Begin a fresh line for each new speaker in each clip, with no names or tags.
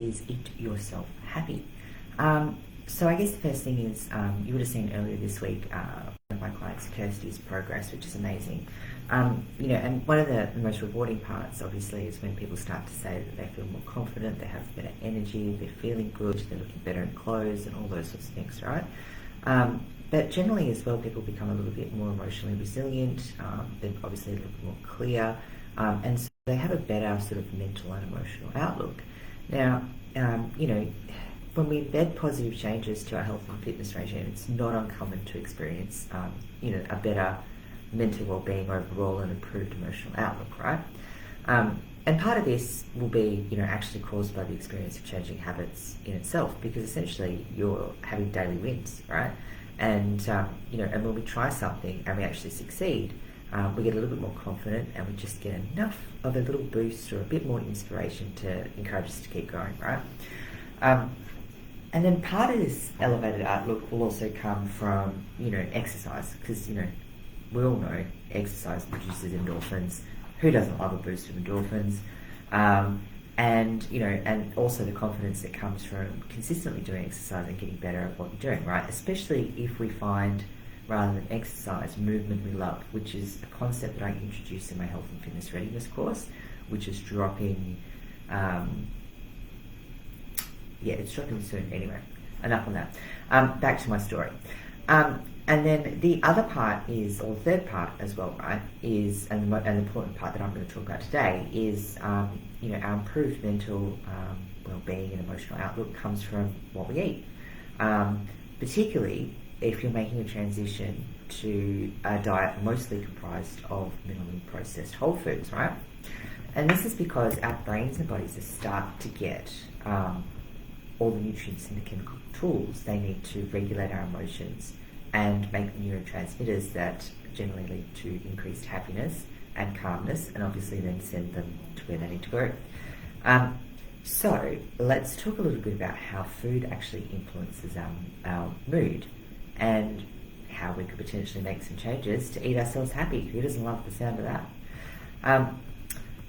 is eat yourself happy. So I guess the first thing is you would have seen earlier this week one of my clients, Kirsty's progress, which is amazing. And one of the most rewarding parts, obviously, is when people start to say that they feel more confident, they have better energy, they're feeling good, they're looking better in clothes, and all those sorts of things, right? But generally as well, people become a little bit more emotionally resilient, they're obviously a little bit more clear, and so they have a better sort of mental and emotional outlook. Now, when we embed positive changes to our health and fitness regime, it's not uncommon to experience, a better mental well-being overall and improved emotional outlook, right? And part of this will be, actually caused by the experience of changing habits in itself, because essentially you're having daily wins, right? And, and when we try something and we actually succeed, we get a little bit more confident and we just get enough of a little boost or a bit more inspiration to encourage us to keep going, right? And then part of this elevated outlook will also come from, exercise, because, we all know exercise produces endorphins. Who doesn't love a boost of endorphins? And also the confidence that comes from consistently doing exercise and getting better at what you're doing, right? Especially if we find, rather than exercise, movement we love, which is a concept that I introduced in my health and fitness readiness course, which is dropping, it's dropping soon anyway. Enough on that. Back to my story. And then the other part is, or the third part as well, right, is, and the important part that I'm going to talk about today is, our improved mental well-being and emotional outlook comes from what we eat. Particularly if you're making a transition to a diet mostly comprised of minimally processed whole foods, right? And this is because our brains and bodies are starting to get all the nutrients and the chemical tools they need to regulate our emotions and make the neurotransmitters that generally lead to increased happiness and calmness, and obviously then send them to where they need to go. So let's talk a little bit about how food actually influences our mood and how we could potentially make some changes to eat ourselves happy. Who doesn't love the sound of that?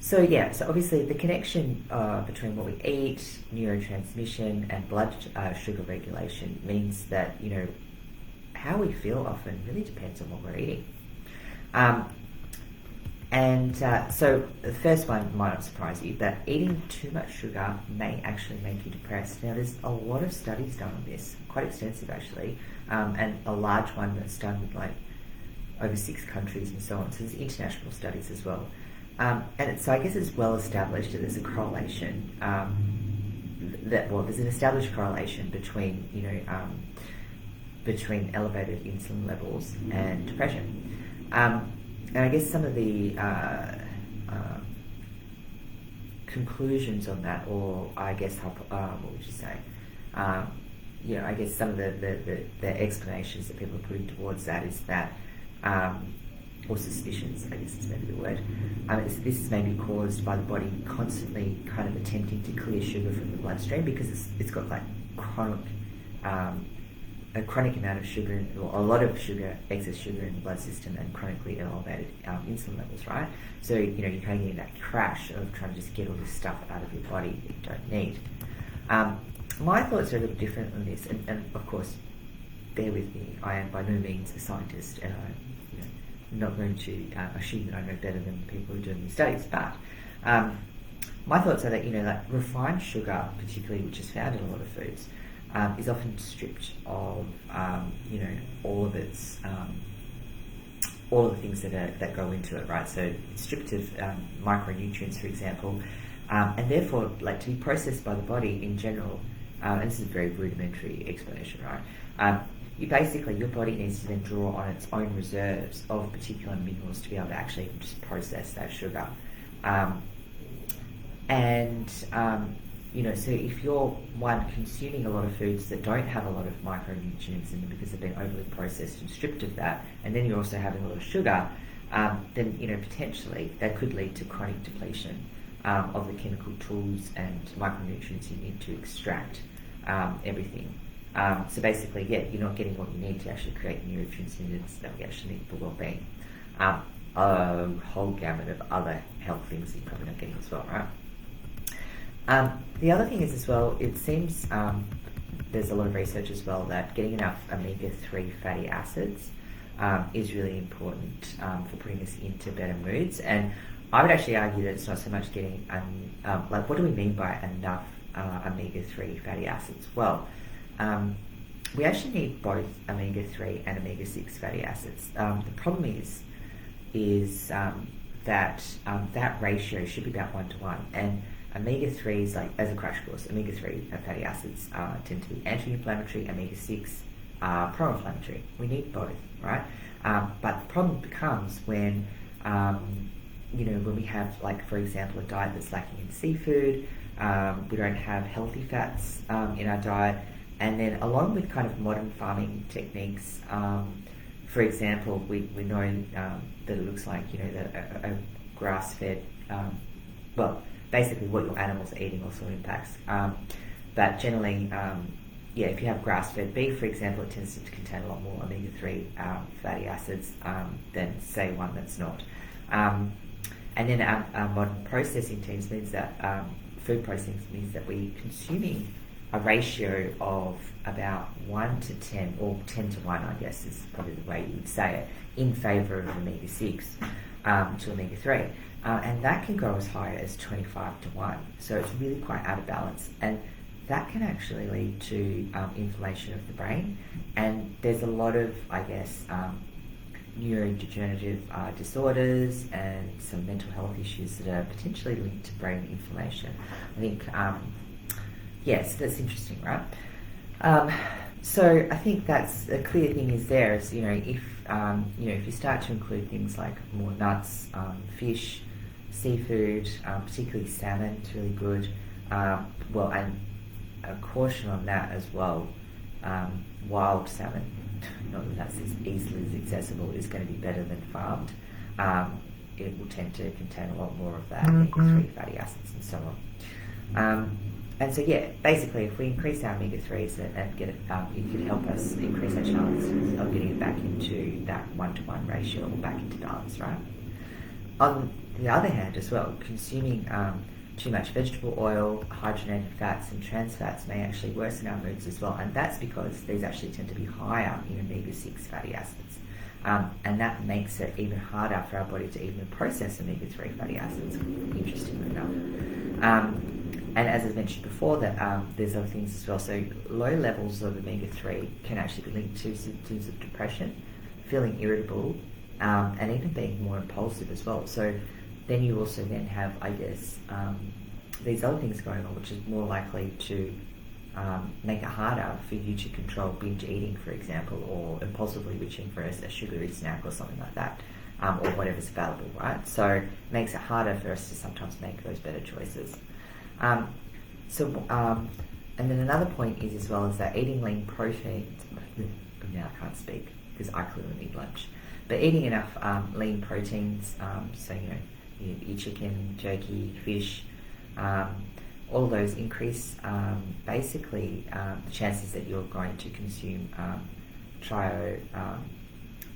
So obviously the connection between what we eat, neurotransmission, and blood sugar regulation means that, how we feel often really depends on what we're eating. So the first one might not surprise you, that eating too much sugar may actually make you depressed. Now, there's a lot of studies done on this, quite extensive actually, and a large one that's done with over 6 countries and so on. So there's international studies as well. So I guess it's well established that there's a correlation, there's an established correlation between, between elevated insulin levels and depression. And I guess some of the conclusions on that, or I guess, what would you say? I guess some of the explanations that people are putting towards that is that, or suspicions, I guess is maybe the word. This is maybe caused by the body constantly kind of attempting to clear sugar from the bloodstream, because it's got a chronic amount of sugar, or a lot of sugar, excess sugar in the blood system, and chronically elevated insulin levels, right? So, you're kind of getting that crash of trying to just get all this stuff out of your body that you don't need. My thoughts are a little different on this, and of course, bear with me, I am by no means a scientist, and I'm not going to assume that I know better than the people who are doing these studies, but my thoughts are that, refined sugar, particularly, which is found in a lot of foods, is often stripped of, all of its, all of the things that go into it, right? So it's stripped of micronutrients, for example, and therefore, to be processed by the body in general, and this is a very rudimentary explanation, right? Your body needs to then draw on its own reserves of particular minerals to be able to actually just process that sugar. So if you're consuming a lot of foods that don't have a lot of micronutrients in them because they've been overly processed and stripped of that, and then you're also having a lot of sugar, then potentially that could lead to chronic depletion of the chemical tools and micronutrients you need to extract everything. So basically, you're not getting what you need to actually create the neurotransmitters that we actually need for well-being. A whole gamut of other health things that you're probably not getting as well, right? The other thing is as well, it seems there's a lot of research as well that getting enough omega-3 fatty acids is really important for putting us into better moods. And I would actually argue that it's not so much getting, like, what do we mean by enough omega-3 fatty acids? Well, we actually need both omega-3 and omega-6 fatty acids. The problem is that ratio should be about 1-to-1, and omega-3s, like as a crash course, omega-3 fatty acids tend to be anti-inflammatory, omega-6 are pro-inflammatory. We need both, right? But the problem becomes when when we have, like, for example, a diet that's lacking in seafood, we don't have healthy fats in our diet, and then along with kind of modern farming techniques, for example, we know that it looks like, a grass-fed, basically what your animals are eating also impacts. But generally, if you have grass-fed beef, for example, it tends to contain a lot more omega-3 fatty acids than, say, one that's not. And then our modern processing teams means that food processing means that we're consuming a ratio of about 1-to-10, or 10-to-1, I guess is probably the way you would say it, in favour of omega-6 to omega-3. And that can go as high as 25-to-1. So it's really quite out of balance. And that can actually lead to inflammation of the brain. And there's a lot of, I guess, neurodegenerative disorders and some mental health issues that are potentially linked to brain inflammation. I think, so that's interesting, right? So I think that's a clear thing is there is, if you start to include things like more nuts, fish, seafood, particularly salmon, it's really good. And a caution on that as well, wild salmon, not that that's as easily as accessible, is going to be better than farmed. It will tend to contain a lot more of that omega-3 fatty acids and so on. And so, basically, if we increase our omega-3s and get it, it could help us increase our chances of getting it back into that 1-to-1 ratio or back into balance, right? On the other hand as well, consuming too much vegetable oil, hydrogenated fats and trans fats may actually worsen our moods as well, and that's because these actually tend to be higher in omega-6 fatty acids. And that makes it even harder for our body to even process omega-3 fatty acids, interestingly enough. And as I mentioned before, that there's other things as well. So low levels of omega-3 can actually be linked to symptoms of depression, feeling irritable, and even being more impulsive as well. So then you also then have, I guess, these other things going on, which is more likely to make it harder for you to control binge eating, for example, or impulsively reaching for a sugary snack or something like that, or whatever's available, right? So it makes it harder for us to sometimes make those better choices. And then another point is as well is that eating lean proteins, now I can't speak because I clearly need lunch, but eating enough lean proteins, so your chicken, turkey, fish, all of those increase basically the chances that you're going to consume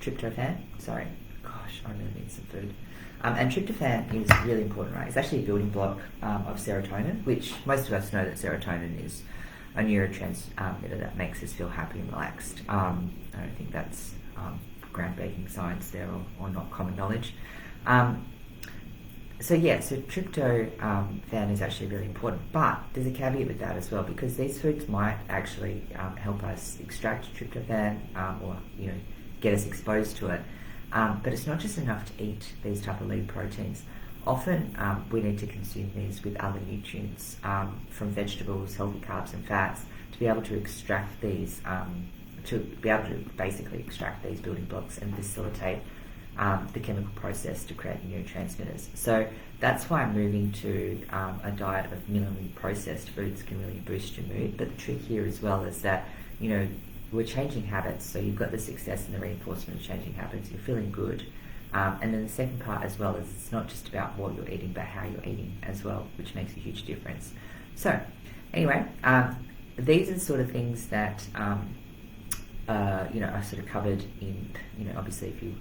tryptophan. Sorry, gosh, I really need some food. And tryptophan is really important, right? It's actually a building block of serotonin, which most of us know that serotonin is a neurotransmitter that makes us feel happy and relaxed. I don't think that's groundbreaking science there, or not common knowledge. So tryptophan is actually really important, but there's a caveat with that as well, because these foods might actually help us extract tryptophan or get us exposed to it. But it's not just enough to eat these type of lean proteins. Often we need to consume these with other nutrients from vegetables, healthy carbs and fats to be able to extract these, basically extract these building blocks and facilitate the chemical process to create neurotransmitters. So that's why moving to a diet of minimally processed foods can really boost your mood. But the trick here as well is that, we're changing habits. So you've got the success and the reinforcement of changing habits. You're feeling good. And then the second part as well is it's not just about what you're eating, but how you're eating as well, which makes a huge difference. So anyway, these are the sort of things that, I sort of covered in, obviously if you,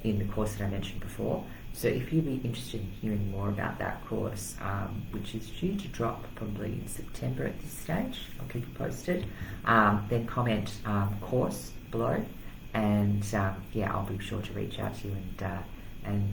in the course that I mentioned before. So if you'd be interested in hearing more about that course, which is due to drop probably in September at this stage, I'll keep you posted, then comment course below, and yeah, I'll be sure to reach out to you and